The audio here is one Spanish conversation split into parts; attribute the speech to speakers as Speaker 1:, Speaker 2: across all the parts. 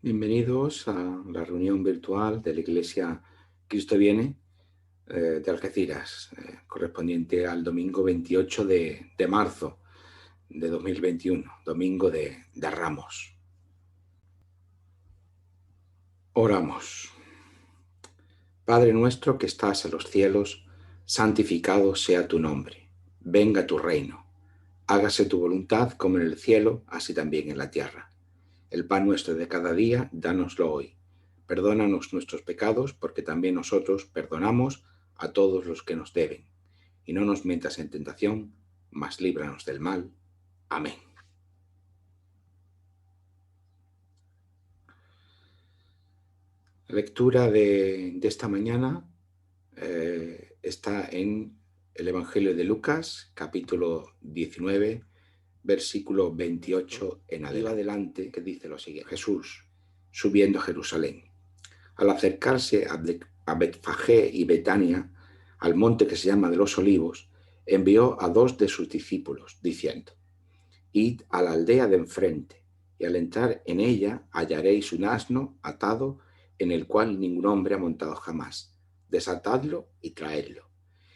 Speaker 1: Bienvenidos a la reunión virtual de la Iglesia Cristo Viene de Algeciras, correspondiente al domingo 28 de marzo de 2021, domingo de Ramos. Oramos. Padre nuestro que estás en los cielos, santificado sea tu nombre. Venga tu reino. Hágase tu voluntad como en el cielo, así también en la tierra. El pan nuestro de cada día, dánoslo hoy. Perdónanos nuestros pecados, porque también nosotros perdonamos a todos los que nos deben. Y no nos metas en tentación, mas líbranos del mal. Amén. La lectura de esta mañana está en el Evangelio de Lucas, capítulo 19, versículo 28 en adelante, que dice lo siguiente: Jesús, subiendo a Jerusalén. Al acercarse a Betfagé y Betania, al monte que se llama de los Olivos, envió a 2 de sus discípulos, diciendo: Id a la aldea de enfrente, y al entrar en ella hallaréis un asno atado en el cual ningún hombre ha montado jamás. Desatadlo y traedlo.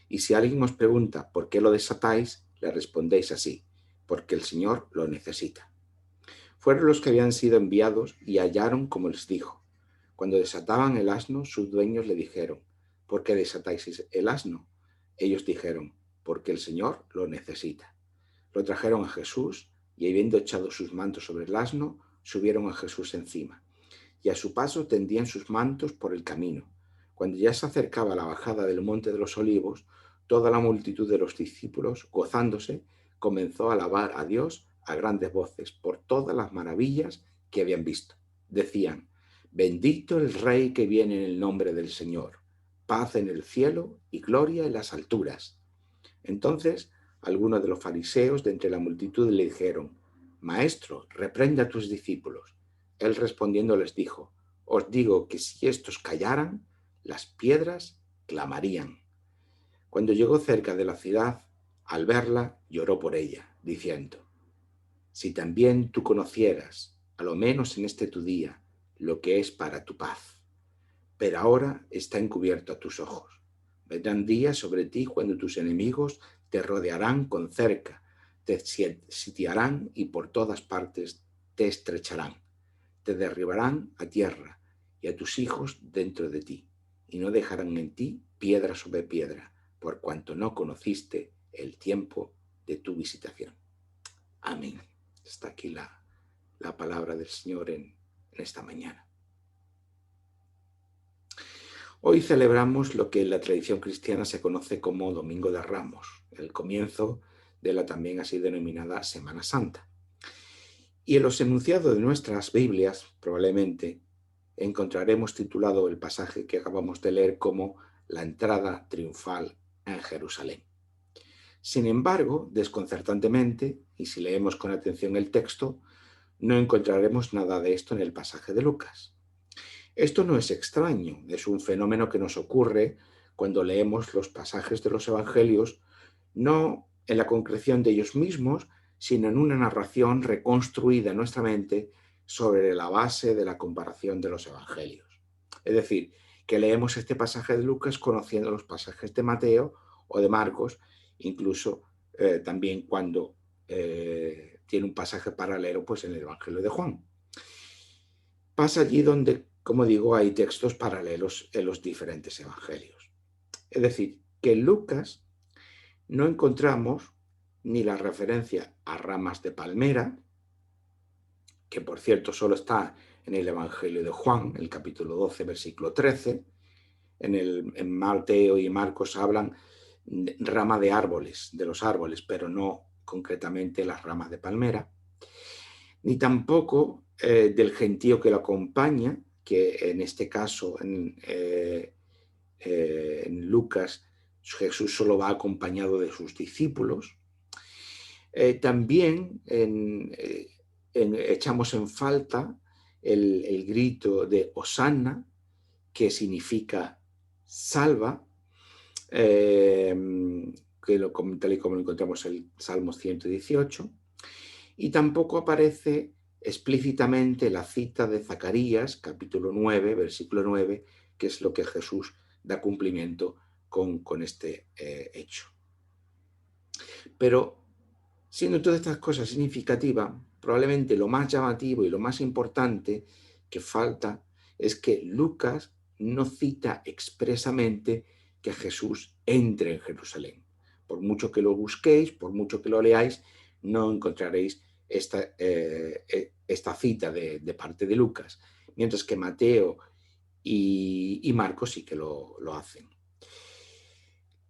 Speaker 1: Y si alguien os pregunta por qué lo desatáis, le respondéis así: porque el Señor lo necesita. Fueron los que habían sido enviados y hallaron como les dijo. Cuando desataban el asno, sus dueños le dijeron: ¿por qué desatáis el asno? Ellos dijeron: porque el Señor lo necesita. Lo trajeron a Jesús y, habiendo echado sus mantos sobre el asno, subieron a Jesús encima. Y a su paso tendían sus mantos por el camino. Cuando ya se acercaba la bajada del monte de los Olivos, toda la multitud de los discípulos, gozándose, comenzó a alabar a Dios a grandes voces por todas las maravillas que habían visto. Decían: bendito el Rey que viene en el nombre del Señor, paz en el cielo y gloria en las alturas. Entonces algunos de los fariseos de entre la multitud le dijeron: Maestro, reprende a tus discípulos. Él respondiendo les dijo: os digo que si estos callaran, las piedras clamarían. Cuando llegó cerca de la ciudad, al verla, lloró por ella, diciendo: si también tú conocieras, a lo menos en este tu día, lo que es para tu paz. Pero ahora está encubierto a tus ojos. Vendrán días sobre ti cuando tus enemigos te rodearán con cerca, te sitiarán y por todas partes te estrecharán. Te derribarán a tierra y a tus hijos dentro de ti, y no dejarán en ti piedra sobre piedra, por cuanto no conociste el tiempo de tu visitación. Amén. Está aquí la palabra del Señor en esta mañana. Hoy celebramos lo que en la tradición cristiana se conoce como Domingo de Ramos, el comienzo de la también así denominada Semana Santa. Y en los enunciados de nuestras Biblias, probablemente, encontraremos titulado el pasaje que acabamos de leer como la entrada triunfal en Jerusalén. Sin embargo, desconcertantemente, y si leemos con atención el texto, no encontraremos nada de esto en el pasaje de Lucas. Esto no es extraño, es un fenómeno que nos ocurre cuando leemos los pasajes de los evangelios, no en la concreción de ellos mismos, sino en una narración reconstruida en nuestra mente sobre la base de la comparación de los evangelios. Es decir, que leemos este pasaje de Lucas conociendo los pasajes de Mateo o de Marcos, incluso también cuando tiene un pasaje paralelo pues, en el Evangelio de Juan. Pasa allí donde, como digo, hay textos paralelos en los diferentes evangelios. Es decir, que en Lucas no encontramos ni la referencia a ramas de palmera, que por cierto solo está en el Evangelio de Juan, el capítulo 12, versículo 13. En Mateo y Marcos hablan de rama de árboles, de los árboles, pero no concretamente las ramas de palmera. Ni tampoco del gentío que lo acompaña, que en este caso en Lucas Jesús solo va acompañado de sus discípulos. También echamos en falta el grito de Hosanna, que significa salva, tal y como lo encontramos en el Salmo 118, y tampoco aparece explícitamente la cita de Zacarías, capítulo 9, versículo 9, que es lo que Jesús da cumplimiento con este hecho. Pero, siendo todas estas cosas significativas, probablemente lo más llamativo y lo más importante que falta es que Lucas no cita expresamente que Jesús entre en Jerusalén. Por mucho que lo busquéis, por mucho que lo leáis, no encontraréis esta cita de parte de Lucas, mientras que Mateo y Marcos sí que lo hacen.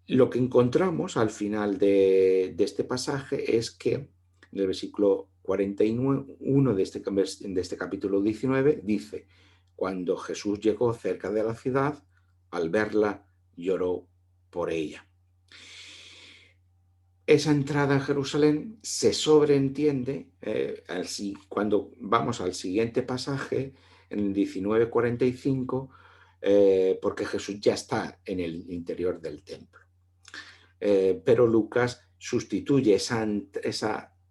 Speaker 1: Lo que encontramos al final de este pasaje es que en el versículo 41 de este capítulo 19 dice: cuando Jesús llegó cerca de la ciudad, al verla lloró por ella. Esa entrada en Jerusalén se sobreentiende cuando vamos al siguiente pasaje, en el 19:45, porque Jesús ya está en el interior del templo. Pero Lucas sustituye esa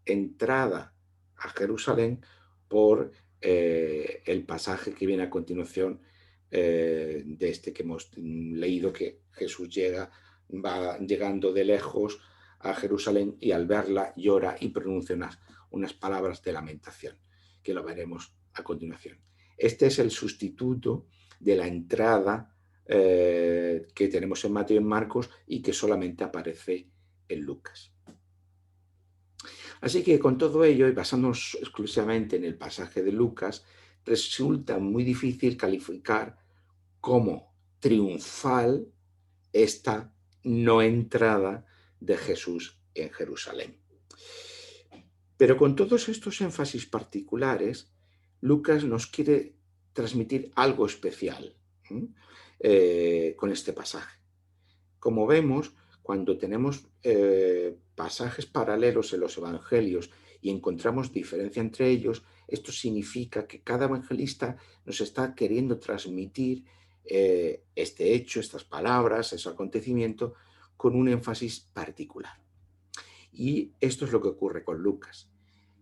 Speaker 1: entrada a Jerusalén por el pasaje que viene a continuación de este que hemos leído, que Jesús va llegando de lejos a Jerusalén y al verla llora y pronuncia unas palabras de lamentación, que lo veremos a continuación. Este es el sustituto de la entrada que tenemos en Mateo y en Marcos y que solamente aparece en Lucas. Así que con todo ello, y basándonos exclusivamente en el pasaje de Lucas, resulta muy difícil calificar como triunfal esta no entrada de Jesús en Jerusalén. Pero con todos estos énfasis particulares, Lucas nos quiere transmitir algo especial con este pasaje. Como vemos, cuando tenemos pasajes paralelos en los evangelios y encontramos diferencia entre ellos, esto significa que cada evangelista nos está queriendo transmitir este hecho, estas palabras, ese acontecimiento, con un énfasis particular. Y esto es lo que ocurre con Lucas.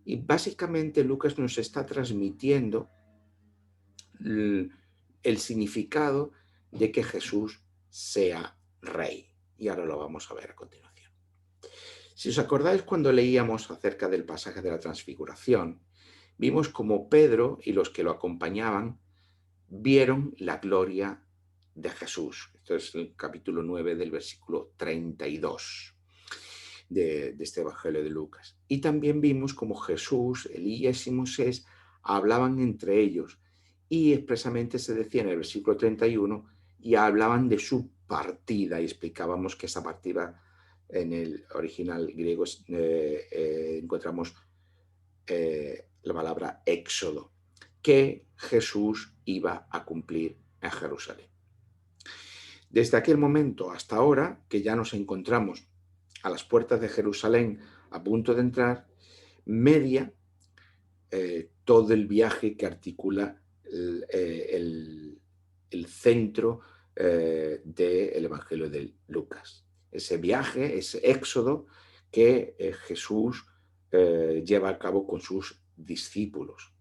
Speaker 1: Y básicamente Lucas nos está transmitiendo el significado de que Jesús sea rey. Y ahora lo vamos a ver a continuación. Si os acordáis, cuando leíamos acerca del pasaje de la transfiguración, vimos como Pedro y los que lo acompañaban vieron la gloria de Jesús. Esto es el capítulo 9 del versículo 32 de este evangelio de Lucas. Y también vimos como Jesús, Elías y Moisés hablaban entre ellos y expresamente se decía en el versículo 31 y hablaban de su partida, y explicábamos que esa partida en el original griego encontramos la palabra éxodo, que Jesús iba a cumplir en Jerusalén. Desde aquel momento hasta ahora, que ya nos encontramos a las puertas de Jerusalén a punto de entrar, media todo el viaje que articula el centro del Evangelio de Lucas. Ese viaje, ese éxodo que Jesús lleva a cabo con sus discípulos.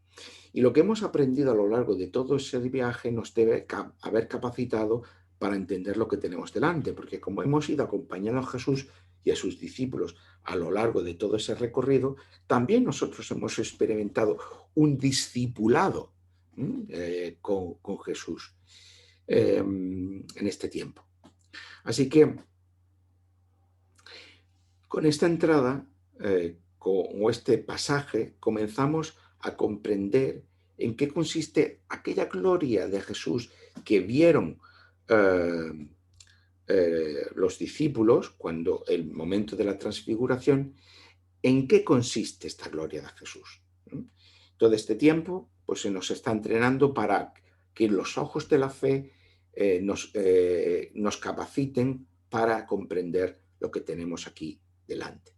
Speaker 1: Y lo que hemos aprendido a lo largo de todo ese viaje nos debe haber capacitado para entender lo que tenemos delante, porque como hemos ido acompañando a Jesús y a sus discípulos a lo largo de todo ese recorrido, también nosotros hemos experimentado un discipulado con Jesús en este tiempo. Así que con esta entrada, con este pasaje, comenzamos a comprender en qué consiste aquella gloria de Jesús que vieron los discípulos cuando el momento de la transfiguración. ¿En qué consiste esta gloria de Jesús? Todo este tiempo pues, se nos está entrenando para que los ojos de la fe nos capaciten para comprender lo que tenemos aquí delante.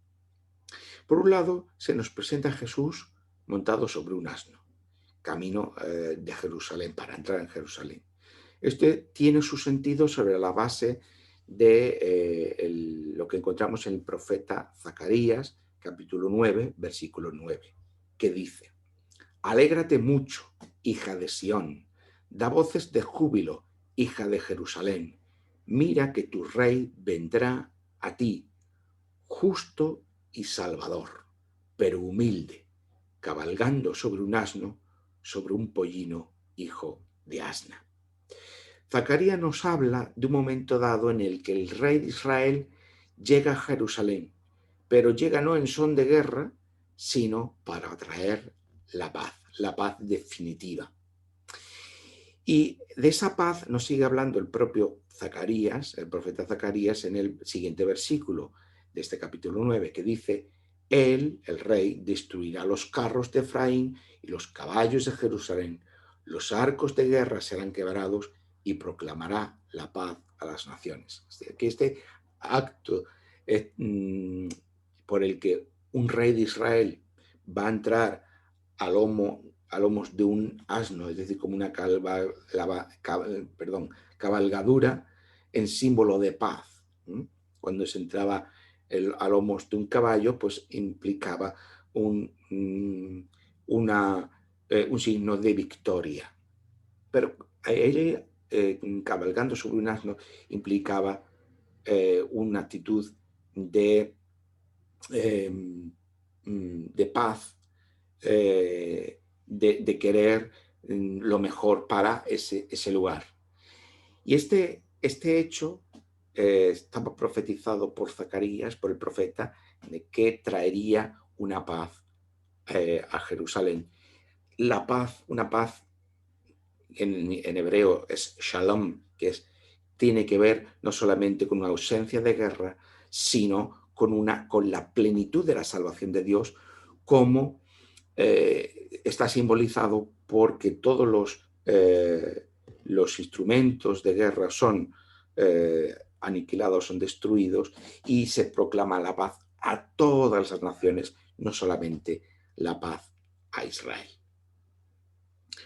Speaker 1: Por un lado, se nos presenta Jesús montado sobre un asno, camino de Jerusalén, para entrar en Jerusalén. Este tiene su sentido sobre la base de lo que encontramos en el profeta Zacarías, capítulo 9, versículo 9, que dice: Alégrate mucho, hija de Sión, da voces de júbilo, hija de Jerusalén. Mira que tu rey vendrá a ti, justo y salvador, pero humilde, cabalgando sobre un asno, sobre un pollino, hijo de asna. Zacarías nos habla de un momento dado en el que el rey de Israel llega a Jerusalén, pero llega no en son de guerra, sino para traer la paz definitiva. Y de esa paz nos sigue hablando el propio Zacarías, el profeta Zacarías, en el siguiente versículo de este capítulo 9, que dice: Él, el rey, destruirá los carros de Efraín y los caballos de Jerusalén. Los arcos de guerra serán quebrados y proclamará la paz a las naciones. Que este acto por el que un rey de Israel va a entrar a lomos de un asno, es decir, como una cabalgadura en símbolo de paz. Cuando se entraba a lomos de un caballo, pues implicaba un signo de victoria. Pero ella, cabalgando sobre un asno, implicaba una actitud de paz, de querer lo mejor para ese lugar. Y este hecho estaba profetizado por Zacarías, por el profeta, de que traería una paz a Jerusalén. La paz, una paz en hebreo es shalom, tiene que ver no solamente con una ausencia de guerra, sino con la plenitud de la salvación de Dios, como está simbolizado porque todos los instrumentos de guerra son aniquilados, son destruidos, y se proclama la paz a todas las naciones, no solamente la paz a Israel.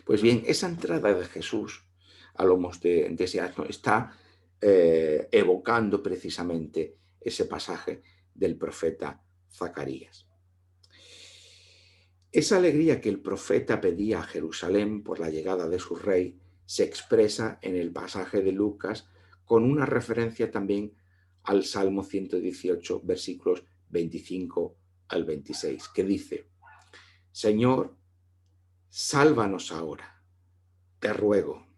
Speaker 1: Pues bien, esa entrada de Jesús a lomos de ese asno está evocando precisamente ese pasaje del profeta Zacarías. Esa alegría que el profeta pedía a Jerusalén por la llegada de su rey se expresa en el pasaje de Lucas con una referencia también al Salmo 118, versículos 25 al 26, que dice: Señor, sálvanos ahora, te ruego,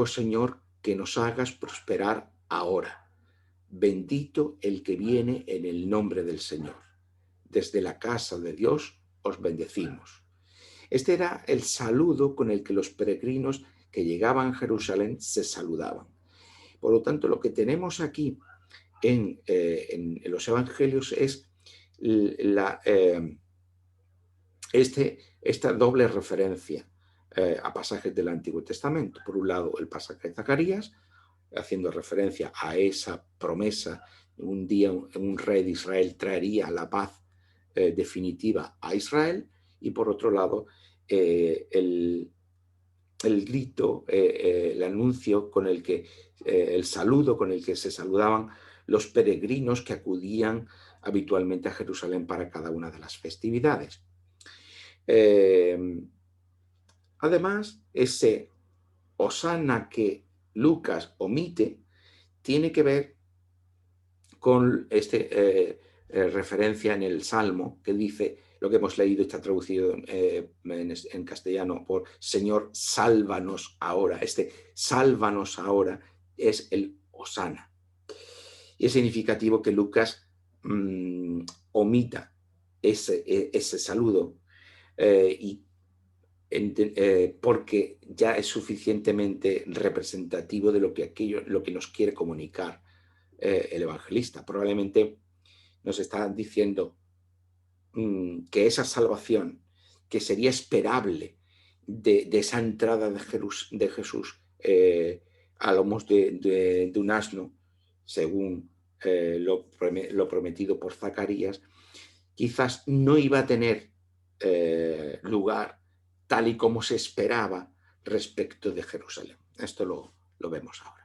Speaker 1: Señor, que nos hagas prosperar ahora. Bendito el que viene en el nombre del Señor. Desde la casa de Dios os bendecimos. Este era el saludo con el que los peregrinos que llegaban a Jerusalén se saludaban. Por lo tanto, lo que tenemos aquí en los evangelios es esta doble referencia a pasajes del Antiguo Testamento. Por un lado, el pasaje de Zacarías, haciendo referencia a esa promesa: un día un rey de Israel traería la paz definitiva a Israel. Y por otro lado, el grito, el anuncio con el que, el saludo con el que se saludaban los peregrinos que acudían habitualmente a Jerusalén para cada una de las festividades. Además, ese Hosana que Lucas omite tiene que ver con referencia en el Salmo que dice, lo que hemos leído está traducido en castellano por Señor, sálvanos ahora. Sálvanos ahora es el Hosana. Y es significativo que Lucas omita ese saludo porque ya es suficientemente representativo de lo que nos quiere comunicar el evangelista. Probablemente nos está diciendo que esa salvación, que sería esperable de esa entrada de Jesús a lomos de un asno, según lo prometido por Zacarías, quizás no iba a tener lugar tal y como se esperaba respecto de Jerusalén. Esto lo vemos ahora.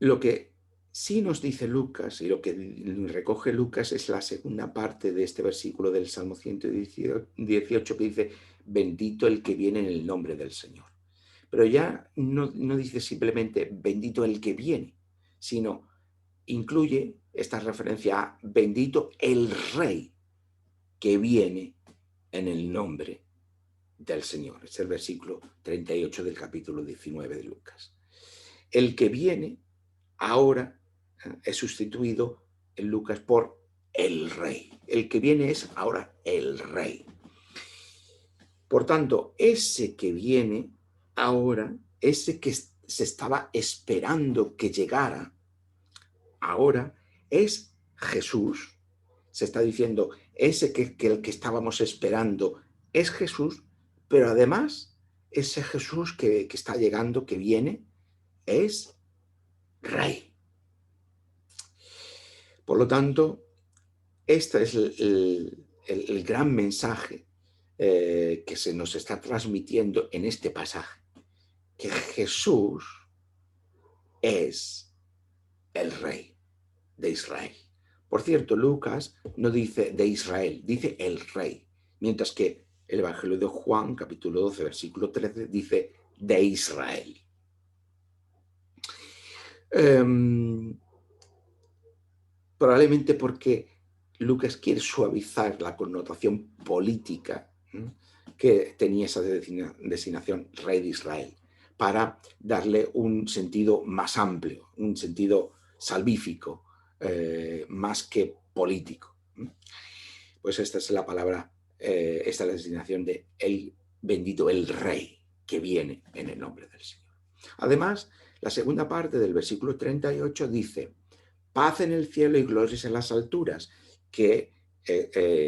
Speaker 1: Lo que sí nos dice Lucas, y lo que recoge Lucas es la segunda parte de este versículo del Salmo 118 que dice, bendito el que viene en el nombre del Señor. Pero ya no dice simplemente bendito el que viene, sino incluye esta referencia a bendito el Rey que viene en el nombre del Señor. Es el versículo 38 del capítulo 19 de Lucas. El que viene ahora es sustituido en Lucas por el Rey. El que viene es ahora el Rey. Por tanto, ese que viene ahora, ese que se estaba esperando que llegara, ahora es Jesús. Se está diciendo, ese el que estábamos esperando es Jesús, pero además ese Jesús que está llegando, que viene, es Rey. Por lo tanto, este es el gran mensaje que se nos está transmitiendo en este pasaje, que Jesús es el Rey de Israel. Por cierto, Lucas no dice de Israel, dice el Rey, mientras que el Evangelio de Juan, capítulo 12, versículo 13, dice de Israel. Probablemente porque Lucas quiere suavizar la connotación política que tenía esa designación Rey de Israel, para darle un sentido más amplio, un sentido salvífico, más que político. Pues esta es la palabra, esta es la designación de el bendito, el Rey que viene en el nombre del Señor. Además, la segunda parte del versículo 38 dice, paz en el cielo y glorias en las alturas, que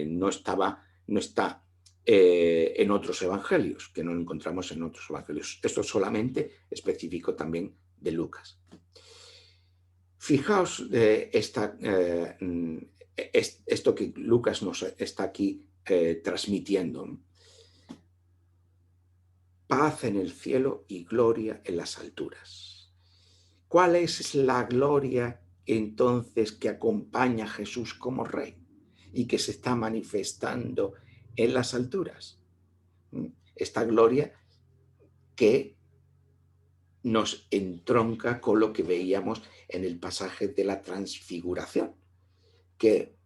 Speaker 1: no está en otros evangelios, que no lo encontramos en otros evangelios. Esto es solamente específico también de Lucas. Fijaos esto que Lucas nos está aquí transmitiendo. Paz en el cielo y gloria en las alturas. ¿Cuál es la gloria entonces que acompaña a Jesús como Rey y que se está manifestando en las alturas? Esta gloria que nos entronca con lo que veíamos en el pasaje de la transfiguración, que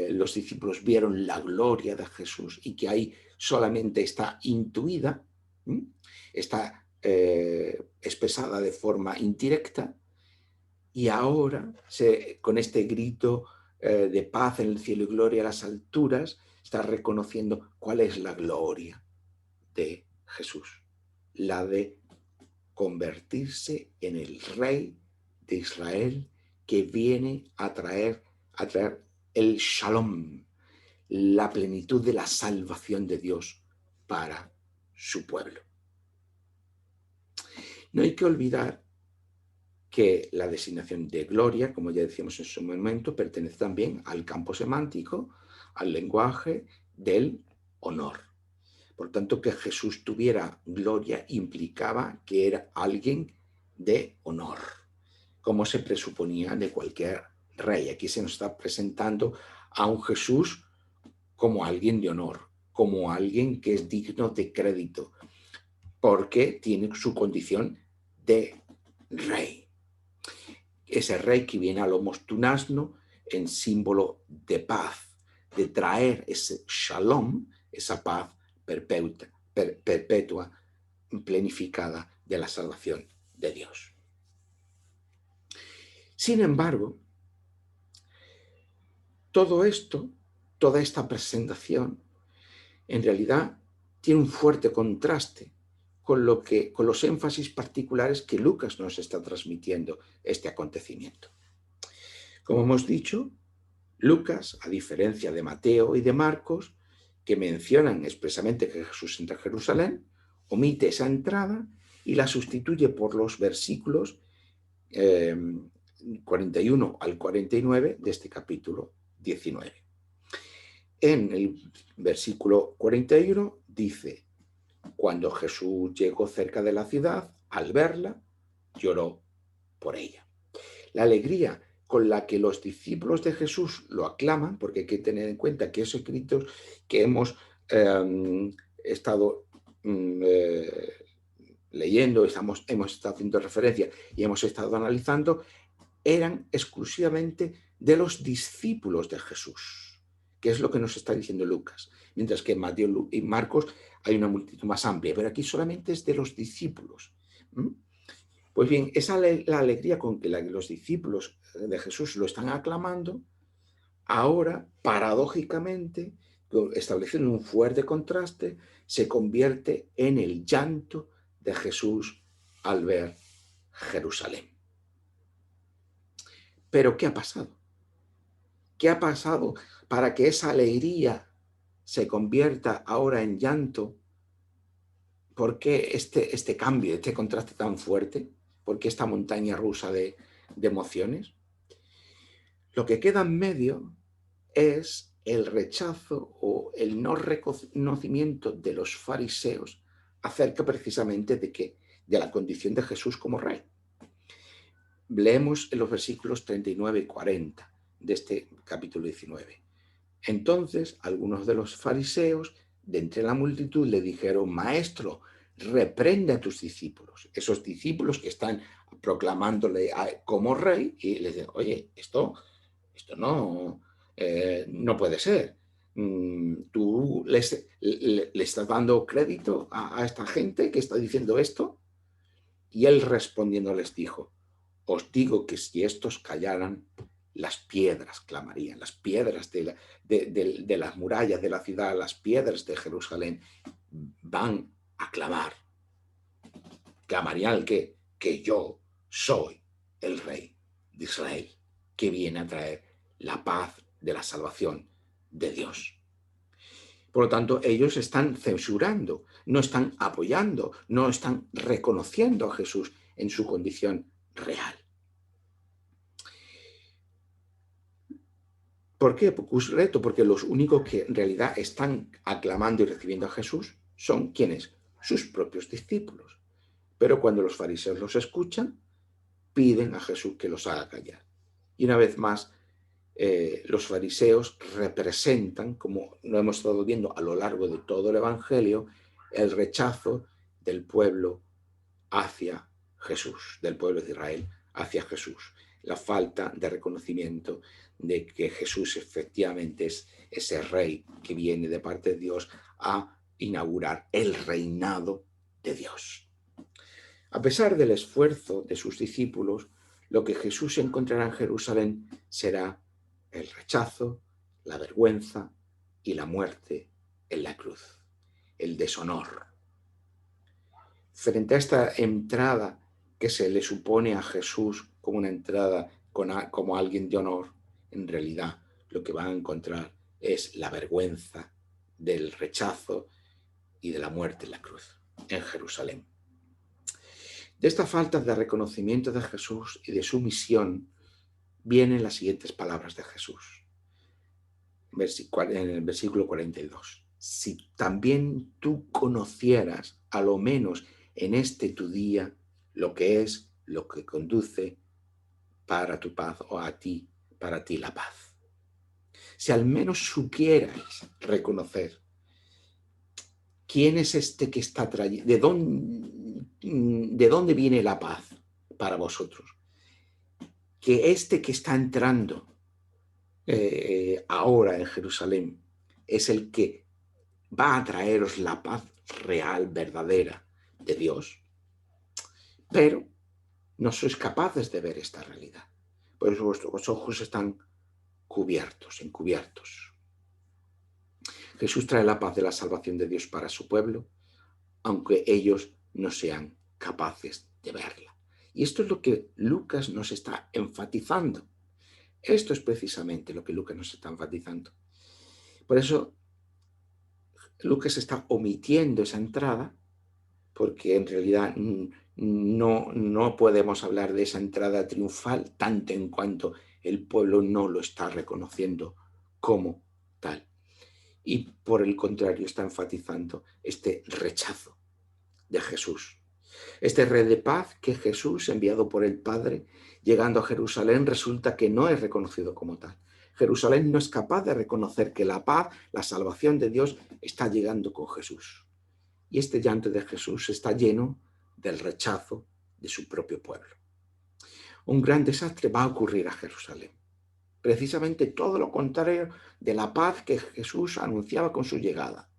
Speaker 1: los discípulos vieron la gloria de Jesús y que ahí solamente está intuida, está expresada de forma indirecta, y ahora con este grito de paz en el cielo y gloria a las alturas, está reconociendo cuál es la gloria de Jesús, la de convertirse en el Rey de Israel que viene a traer el Shalom, la plenitud de la salvación de Dios para su pueblo. No hay que olvidar que la designación de gloria, como ya decíamos en su momento, pertenece también al campo semántico, al lenguaje del honor. Por tanto, que Jesús tuviera gloria implicaba que era alguien de honor, como se presuponía de cualquier rey. Aquí se nos está presentando a un Jesús como alguien de honor, como alguien que es digno de crédito, porque tiene su condición de rey. Ese rey que viene a lomos de un asno en símbolo de paz, de traer ese shalom, esa paz perpetua, planificada de la salvación de Dios. Sin embargo, todo esto, toda esta presentación, en realidad tiene un fuerte contraste con los énfasis particulares que Lucas nos está transmitiendo este acontecimiento. Como hemos dicho, Lucas, a diferencia de Mateo y de Marcos, que mencionan expresamente que Jesús entra a Jerusalén, omite esa entrada y la sustituye por los versículos 41 al 49 de este capítulo 19. En el versículo 41 dice, cuando Jesús llegó cerca de la ciudad, al verla, lloró por ella. la alegría con la que los discípulos de Jesús lo aclaman, porque hay que tener en cuenta que esos escritos que hemos estado leyendo, hemos estado haciendo referencia y hemos estado analizando, eran exclusivamente de los discípulos de Jesús, que es lo que nos está diciendo Lucas, mientras que en Mateo y Marcos hay una multitud más amplia, pero aquí solamente es de los discípulos. Pues bien, esa la alegría con que los discípulos de Jesús lo están aclamando, ahora, paradójicamente, estableciendo un fuerte contraste, se convierte en el llanto de Jesús al ver Jerusalén. Pero ¿qué ha pasado? ¿Qué ha pasado para que esa alegría se convierta ahora en llanto? ¿Por qué este cambio, este contraste tan fuerte? ¿Por qué esta montaña rusa de emociones? Lo que queda en medio es el rechazo o el no reconocimiento de los fariseos acerca precisamente de la condición de Jesús como rey. Leemos en los versículos 39 y 40 de este capítulo 19. Entonces, algunos de los fariseos de entre la multitud le dijeron: Maestro, reprende a tus discípulos. Esos discípulos que están proclamándole como rey, y les dicen: oye, esto no puede ser. ¿Tú le estás dando crédito a esta gente que está diciendo esto? Y él respondiendo les dijo: os digo que si estos callaran, las piedras clamarían, las piedras de las murallas de la ciudad, las piedras de Jerusalén van a clamar. Clamarían que yo soy el rey de Israel, que viene a traer la paz de la salvación de Dios. Por lo tanto, ellos están censurando, no están apoyando, no están reconociendo a Jesús en su condición real. ¿Por qué? Porque los únicos que en realidad están aclamando y recibiendo a Jesús son ¿quiénes? Sus propios discípulos. Pero cuando los fariseos los escuchan, piden a Jesús que los haga callar. Y una vez más, los fariseos representan, como lo hemos estado viendo a lo largo de todo el Evangelio, el rechazo del pueblo hacia Jesús, del pueblo de Israel hacia Jesús. La falta de reconocimiento de que Jesús efectivamente es ese rey que viene de parte de Dios a inaugurar el reinado de Dios. A pesar del esfuerzo de sus discípulos, lo que Jesús encontrará en Jerusalén será el rechazo, la vergüenza y la muerte en la cruz, el deshonor. Frente a esta entrada que se le supone a Jesús como una entrada como alguien de honor, en realidad lo que van a encontrar es la vergüenza del rechazo y de la muerte en la cruz, en Jerusalén. De esta falta de reconocimiento de Jesús y de su misión vienen las siguientes palabras de Jesús. En el versículo 42. Si también tú conocieras, a lo menos en este tu día, lo que es, lo que conduce para tu paz o para ti la paz. Si al menos supierais reconocer quién es este que está trayendo, de dónde viene la paz para vosotros, que este que está entrando ahora en Jerusalén es el que va a traeros la paz real, verdadera de Dios, pero no sois capaces de ver esta realidad. Por eso vuestros ojos están encubiertos. Jesús trae la paz de la salvación de Dios para su pueblo, aunque ellos no sean capaces de verla. Y esto es lo que Lucas nos está enfatizando. Esto es precisamente lo que Lucas nos está enfatizando. Por eso Lucas está omitiendo esa entrada, porque en realidad no podemos hablar de esa entrada triunfal tanto en cuanto el pueblo no lo está reconociendo como tal. Y por el contrario está enfatizando este rechazo de Jesús. Este rey de paz que Jesús, enviado por el Padre, llegando a Jerusalén, resulta que no es reconocido como tal. Jerusalén no es capaz de reconocer que la paz, la salvación de Dios, está llegando con Jesús. Y este llanto de Jesús está lleno del rechazo de su propio pueblo. Un gran desastre va a ocurrir a Jerusalén. Precisamente todo lo contrario de la paz que Jesús anunciaba con su llegada,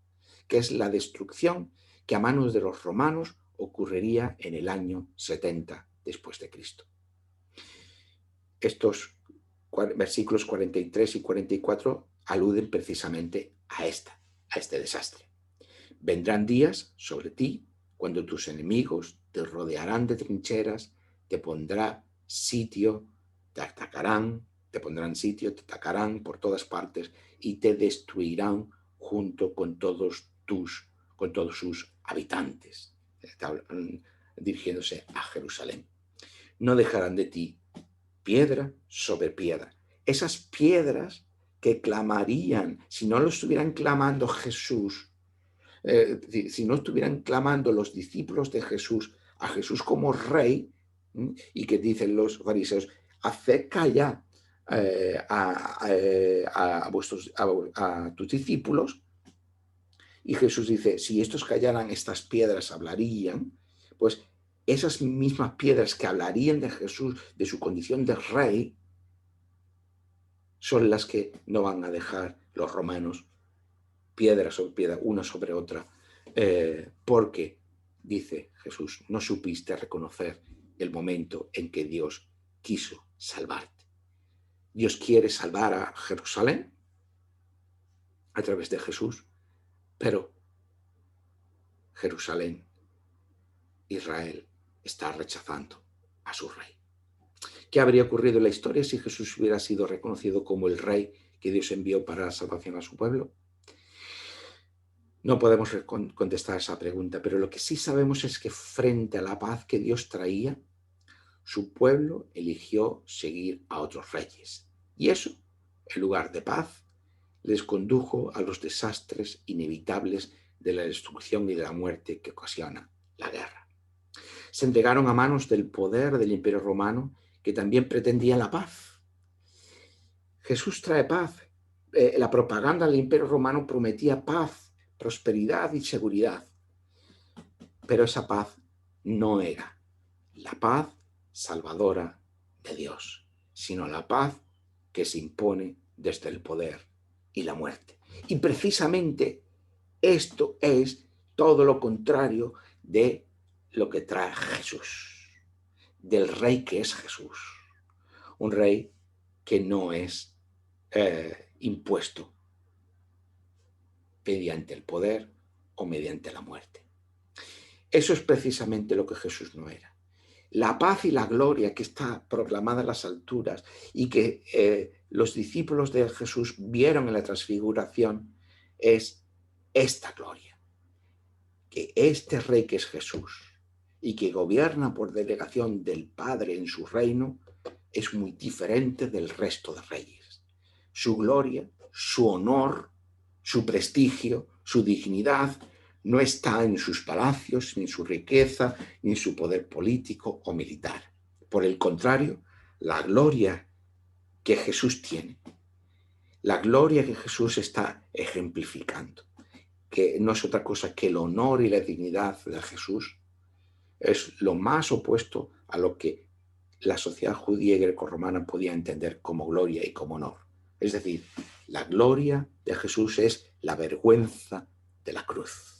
Speaker 1: que es la destrucción que a manos de los romanos ocurriría en el año 70 después de Cristo. Estos versículos 43 y 44 aluden precisamente a este desastre. Vendrán días sobre ti cuando tus enemigos te rodearán de trincheras, te pondrán sitio, te atacarán por todas partes y te destruirán junto con todos sus habitantes. Están dirigiéndose a Jerusalén. No dejarán de ti piedra sobre piedra. Esas piedras que clamarían, si no lo estuvieran clamando Jesús, si no estuvieran clamando los discípulos de Jesús a Jesús como rey, y que dicen los fariseos, haced callar a tus discípulos, y Jesús dice, si estos callaran, estas piedras hablarían, pues esas mismas piedras que hablarían de Jesús, de su condición de rey, son las que no van a dejar los romanos piedra sobre piedra, una sobre otra, porque, dice Jesús, no supiste reconocer el momento en que Dios quiso salvarte. Dios quiere salvar a Jerusalén a través de Jesús, pero Jerusalén, Israel, está rechazando a su rey. ¿Qué habría ocurrido en la historia si Jesús hubiera sido reconocido como el rey que Dios envió para la salvación a su pueblo? No podemos contestar esa pregunta, pero lo que sí sabemos es que frente a la paz que Dios traía, su pueblo eligió seguir a otros reyes. Y eso, en lugar de paz, les condujo a los desastres inevitables de la destrucción y de la muerte que ocasiona la guerra. Se entregaron a manos del poder del Imperio Romano, que también pretendía la paz. Jesús trae paz. La propaganda del Imperio Romano prometía paz, prosperidad y seguridad. Pero esa paz no era la paz salvadora de Dios, sino la paz que se impone desde el poder y la muerte. Y precisamente esto es todo lo contrario de lo que trae Jesús, del rey que es Jesús. Un rey que no es impuesto mediante el poder o mediante la muerte. Eso es precisamente lo que Jesús no era. La paz y la gloria que está proclamada en las alturas y que los discípulos de Jesús vieron en la transfiguración es esta gloria. Que este rey que es Jesús y que gobierna por delegación del Padre en su reino es muy diferente del resto de reyes. Su gloria, su honor, su prestigio, su dignidad no está en sus palacios, ni en su riqueza, ni en su poder político o militar. Por el contrario, la gloria que Jesús tiene, la gloria que Jesús está ejemplificando, que no es otra cosa que el honor y la dignidad de Jesús, es lo más opuesto a lo que la sociedad judía y grecorromana podía entender como gloria y como honor. Es decir, la gloria de Jesús es la vergüenza de la cruz.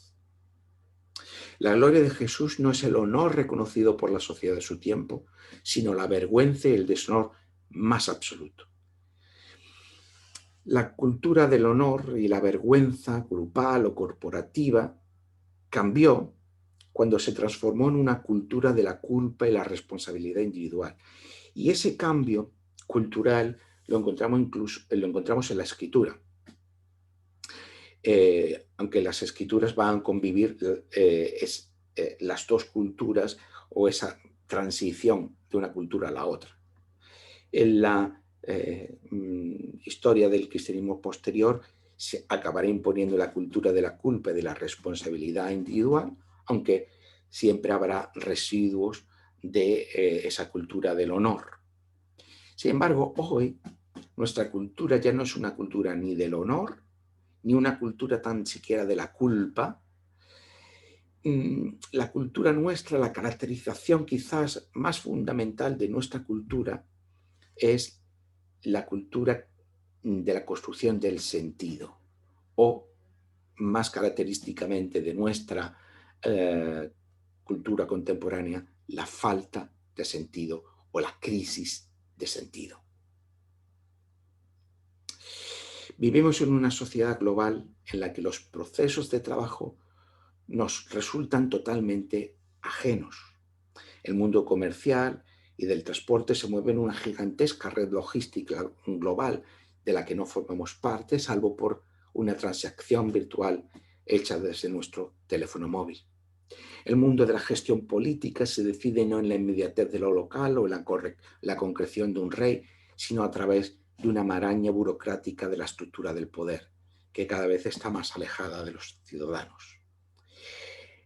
Speaker 1: La gloria de Jesús no es el honor reconocido por la sociedad de su tiempo, sino la vergüenza y el deshonor más absoluto. La cultura del honor y la vergüenza grupal o corporativa cambió cuando se transformó en una cultura de la culpa y la responsabilidad individual. Y ese cambio cultural lo encontramos en la Escritura. Aunque las Escrituras van a convivir las dos culturas o esa transición de una cultura a la otra. En la historia del cristianismo posterior se acabará imponiendo la cultura de la culpa y de la responsabilidad individual, aunque siempre habrá residuos de esa cultura del honor. Sin embargo, hoy nuestra cultura ya no es una cultura ni del honor, ni una cultura tan siquiera de la culpa. La cultura nuestra, la caracterización quizás más fundamental de nuestra cultura es la cultura de la construcción del sentido, o más característicamente de nuestra cultura contemporánea, la falta de sentido o la crisis de sentido. Vivimos en una sociedad global en la que los procesos de trabajo nos resultan totalmente ajenos. El mundo comercial y del transporte se mueve en una gigantesca red logística global de la que no formamos parte, salvo por una transacción virtual hecha desde nuestro teléfono móvil. El mundo de la gestión política se decide no en la inmediatez de lo local o en la concreción de un rey, sino a través de una maraña burocrática de la estructura del poder, que cada vez está más alejada de los ciudadanos.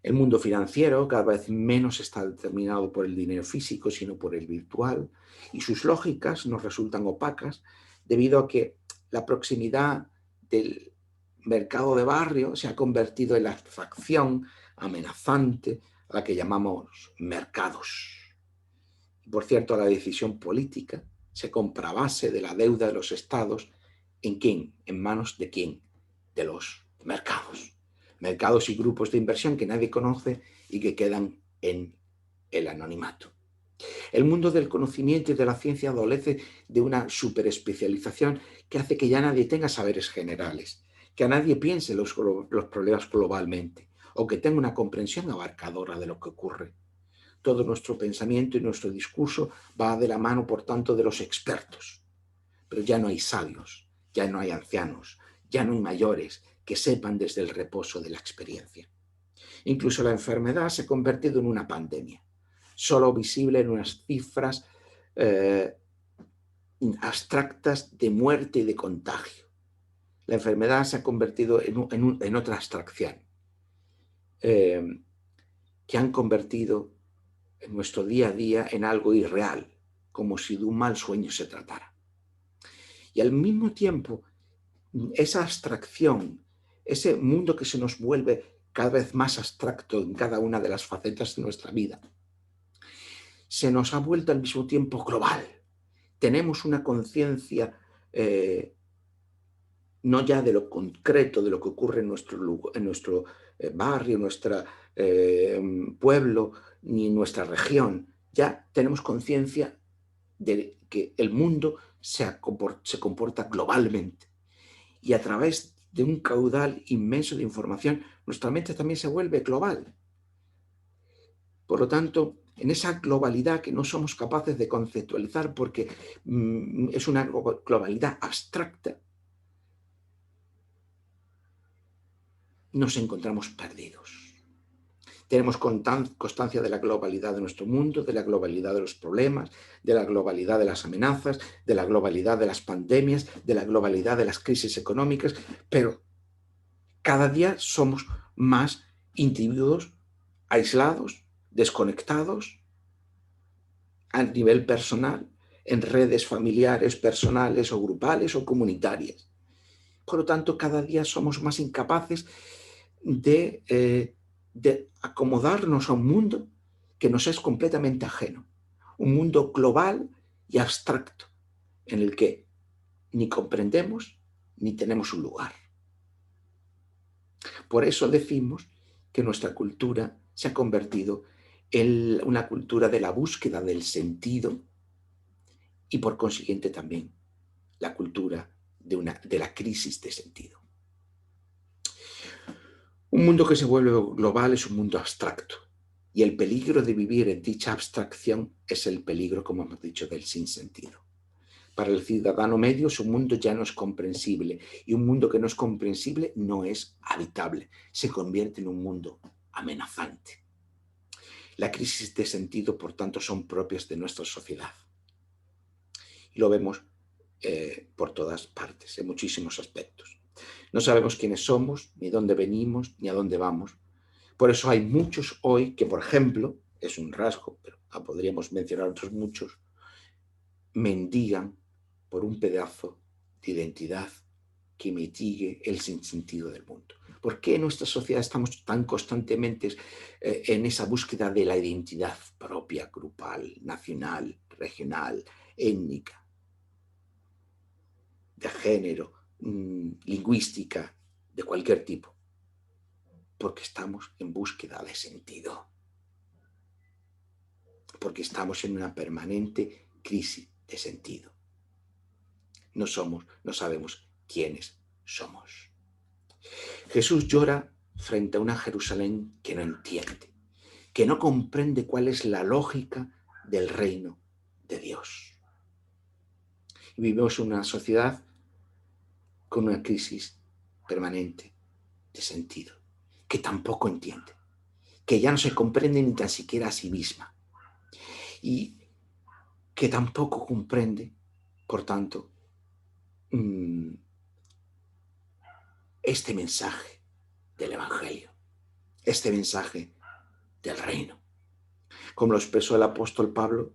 Speaker 1: El mundo financiero cada vez menos está determinado por el dinero físico, sino por el virtual, y sus lógicas nos resultan opacas debido a que la proximidad del mercado de barrio se ha convertido en la abstracción amenazante a la que llamamos mercados. Y por cierto, la decisión política se compra a base de la deuda de los estados. ¿En quién? ¿En manos de quién? De los mercados. Mercados y grupos de inversión que nadie conoce y que quedan en el anonimato. El mundo del conocimiento y de la ciencia adolece de una superespecialización que hace que ya nadie tenga saberes generales, que a nadie piense los problemas globalmente o que tenga una comprensión abarcadora de lo que ocurre. Todo nuestro pensamiento y nuestro discurso va de la mano, por tanto, de los expertos. Pero ya no hay sabios, ya no hay ancianos, ya no hay mayores que sepan desde el reposo de la experiencia. Incluso la enfermedad se ha convertido en una pandemia, solo visible en unas cifras abstractas de muerte y de contagio. La enfermedad se ha convertido en otra abstracción, que han convertido en nuestro día a día en algo irreal, como si de un mal sueño se tratara. Y al mismo tiempo, esa abstracción, ese mundo que se nos vuelve cada vez más abstracto en cada una de las facetas de nuestra vida, se nos ha vuelto al mismo tiempo global. Tenemos una conciencia no ya de lo concreto, de lo que ocurre en nuestro barrio, nuestro pueblo, ni en nuestra región. Ya tenemos conciencia de que el mundo se comporta globalmente. Y a través de un caudal inmenso de información, nuestra mente también se vuelve global. Por lo tanto, en esa globalidad que no somos capaces de conceptualizar porque es una globalidad abstracta, nos encontramos perdidos. Tenemos constancia de la globalidad de nuestro mundo, de la globalidad de los problemas, de la globalidad de las amenazas, de la globalidad de las pandemias, de la globalidad de las crisis económicas, pero cada día somos más individuos aislados, desconectados a nivel personal, en redes familiares, personales o grupales o comunitarias. Por lo tanto, cada día somos más incapaces de acomodarnos a un mundo que nos es completamente ajeno, un mundo global y abstracto, en el que ni comprendemos ni tenemos un lugar. Por eso decimos que nuestra cultura se ha convertido en una cultura de la búsqueda del sentido y por consiguiente también la cultura de la crisis de sentido. Un mundo que se vuelve global es un mundo abstracto y el peligro de vivir en dicha abstracción es el peligro, como hemos dicho, del sinsentido. Para el ciudadano medio su mundo ya no es comprensible y un mundo que no es comprensible no es habitable, se convierte en un mundo amenazante. La crisis de sentido, por tanto, son propias de nuestra sociedad y lo vemos por todas partes, en muchísimos aspectos. No sabemos quiénes somos, ni dónde venimos, ni a dónde vamos. Por eso hay muchos hoy que, por ejemplo, es un rasgo, pero podríamos mencionar otros muchos, mendigan por un pedazo de identidad que mitigue el sinsentido del mundo. ¿Por qué en nuestra sociedad estamos tan constantemente en esa búsqueda de la identidad propia, grupal, nacional, regional, étnica, de género, lingüística, de cualquier tipo? Porque estamos en búsqueda de sentido. Porque estamos en una permanente crisis de sentido. No sabemos quiénes somos. Jesús llora frente a una Jerusalén que no entiende, que no comprende cuál es la lógica del reino de Dios. Vivimos en una sociedad con una crisis permanente de sentido, que tampoco entiende, que ya no se comprende ni tan siquiera a sí misma y que tampoco comprende, por tanto, este mensaje del Evangelio, este mensaje del reino. Como lo expresó el apóstol Pablo,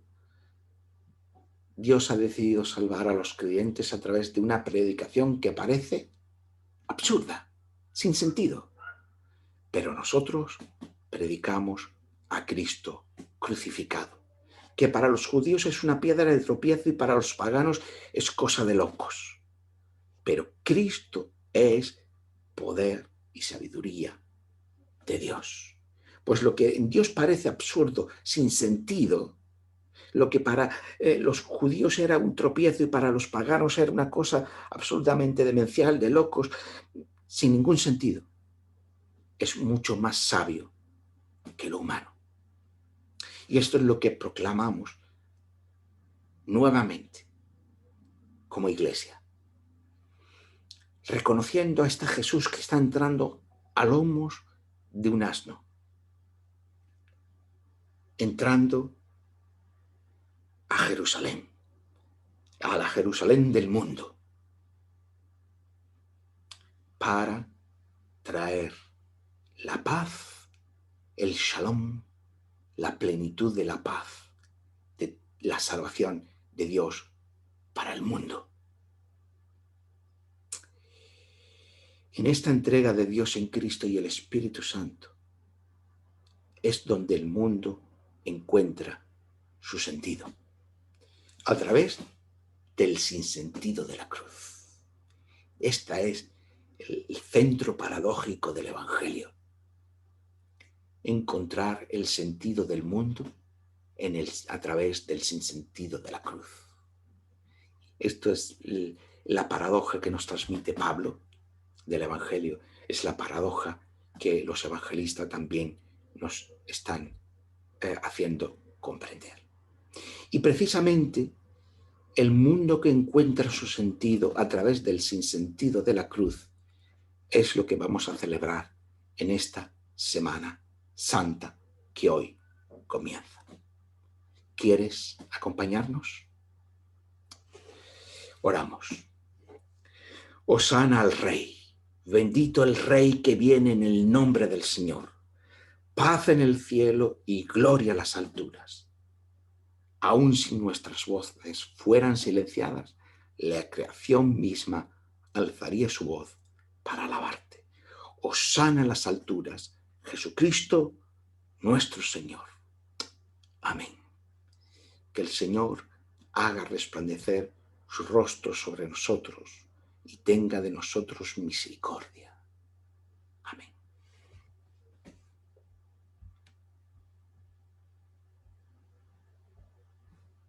Speaker 1: Dios ha decidido salvar a los creyentes a través de una predicación que parece absurda, sin sentido. Pero nosotros predicamos a Cristo crucificado, que para los judíos es una piedra de tropiezo y para los paganos es cosa de locos. Pero Cristo es poder y sabiduría de Dios. Pues lo que en Dios parece absurdo, sin sentido, lo que para los judíos era un tropiezo y para los paganos era una cosa absolutamente demencial, de locos, sin ningún sentido, es mucho más sabio que lo humano. Y esto es lo que proclamamos nuevamente como iglesia, reconociendo a este Jesús que está entrando a lomos de un asno, entrando a Jerusalén, a la Jerusalén del mundo, para traer la paz, el shalom, la plenitud de la paz, de la salvación de Dios para el mundo. En esta entrega de Dios en Cristo y el Espíritu Santo es donde el mundo encuentra su sentido, a través del sinsentido de la cruz. Este es el centro paradójico del Evangelio. Encontrar el sentido del mundo a través del sinsentido de la cruz. Esto es la paradoja que nos transmite Pablo del Evangelio. Es la paradoja que los evangelistas también nos están haciendo comprender. Y precisamente el mundo que encuentra su sentido a través del sinsentido de la cruz es lo que vamos a celebrar en esta Semana Santa que hoy comienza. ¿Quieres acompañarnos? Oramos. Hosana al Rey, bendito el Rey que viene en el nombre del Señor. Paz en el cielo y gloria a las alturas. Aun si nuestras voces fueran silenciadas, la creación misma alzaría su voz para alabarte. Hosana en las alturas, Jesucristo nuestro Señor. Amén. Que el Señor haga resplandecer su rostro sobre nosotros y tenga de nosotros misericordia.